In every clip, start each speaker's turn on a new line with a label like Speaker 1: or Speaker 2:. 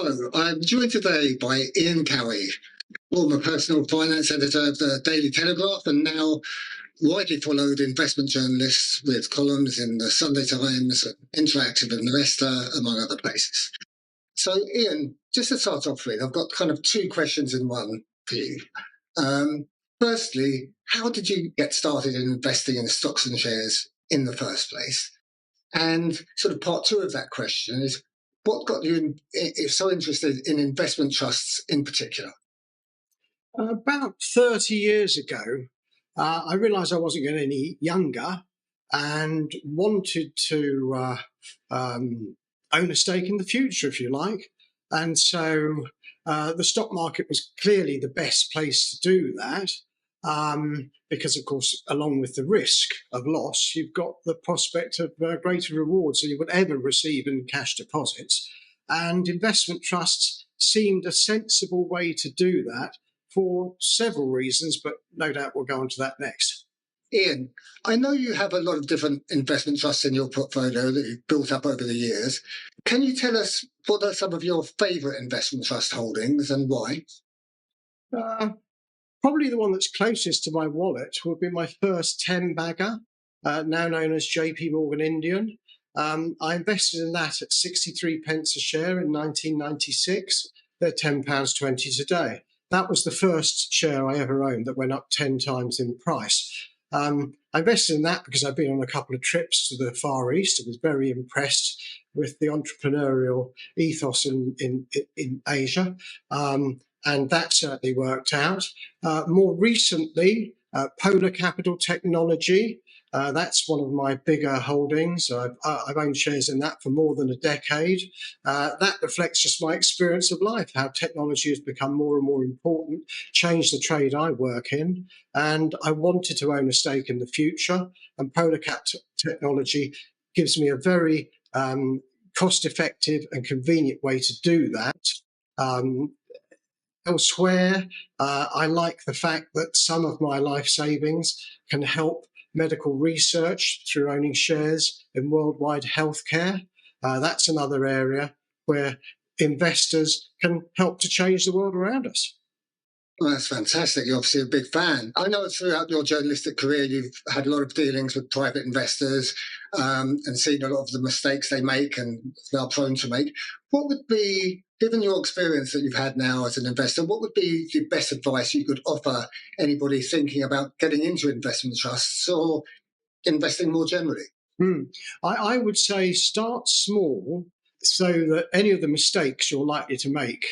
Speaker 1: So, I'm joined today by Ian Cowie, former personal finance editor of the Daily Telegraph and now widely followed investment journalist with columns in the Sunday Times, Interactive Investor, among other places. So, Ian, just to start off with, I've got kind of two questions in one for you. Firstly, how did you get started in investing in stocks and shares in the first place? And sort of part two of that question is, what got you so interested in investment trusts in particular?
Speaker 2: About 30 years ago, I realised I wasn't getting any younger and wanted to own a stake in the future, if you like. And so the stock market was clearly the best place to do that. Because, of course, along with the risk of loss, you've got the prospect of greater rewards than you would ever receive in cash deposits. And investment trusts seemed a sensible way to do that for several reasons, but no doubt we'll go on to that next.
Speaker 1: Ian, I know you have a lot of different investment trusts in your portfolio that you've built up over the years. Can you tell us what are some of your favourite investment trust holdings and why?
Speaker 2: Probably the one that's closest to my wallet would be my first 10-bagger, now known as JP Morgan Indian. I invested in that at 63 pence a share in 1996. They're £10.20 today. That was the first share I ever owned that went up 10 times in price. I invested in that because I'd been on a couple of trips to the Far East. I was very impressed with the entrepreneurial ethos in Asia. And that certainly worked out. More recently, Polar Capital Technology, that's one of my bigger holdings. I've owned shares in that for more than a decade. That reflects just my experience of life, how technology has become more and more important, changed the trade I work in, and I wanted to own a stake in the future. And Polar Capital Technology gives me a very cost-effective and convenient way to do that. Elsewhere, I like the fact that some of my life savings can help medical research through owning shares in worldwide healthcare. That's another area where investors can help to change the world around us.
Speaker 1: Well, that's fantastic. You're obviously a big fan. I know throughout your journalistic career, you've had a lot of dealings with private investors and seen a lot of the mistakes they make and they are prone to make. What would be, given your experience that you've had now as an investor, what would be the best advice you could offer anybody thinking about getting into investment trusts or investing more generally?
Speaker 2: I would say start small so that any of the mistakes you're likely to make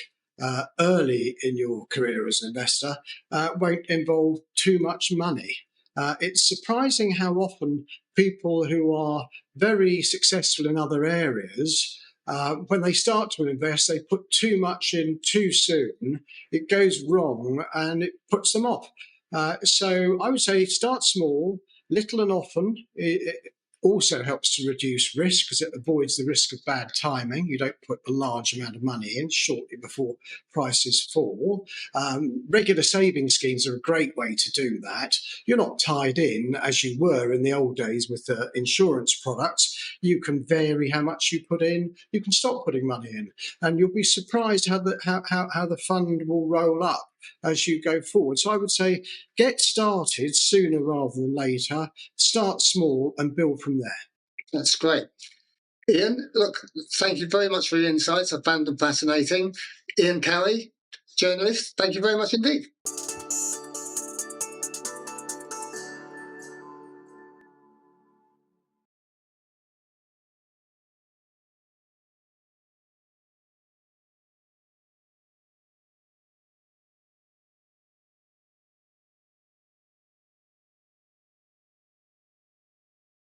Speaker 2: early in your career as an investor won't involve too much money. It's surprising how often people who are very successful in other areas, when they start to invest, they put too much in too soon. It goes wrong and it puts them off. So I would say start small, little and often. It also helps to reduce risk because it avoids the risk of bad timing. You don't put a large amount of money in shortly before prices fall. Regular saving schemes are a great way to do that. You're not tied in as you were in the old days with insurance products. You can vary how much you put in. You can stop putting money in, and you'll be surprised how the fund will roll up as you go forward. So I would say get started sooner rather than later, start small and build from there.
Speaker 1: That's great. Ian, look, thank you very much for your insights. I found them fascinating. Ian Cowie, journalist, thank you very much indeed.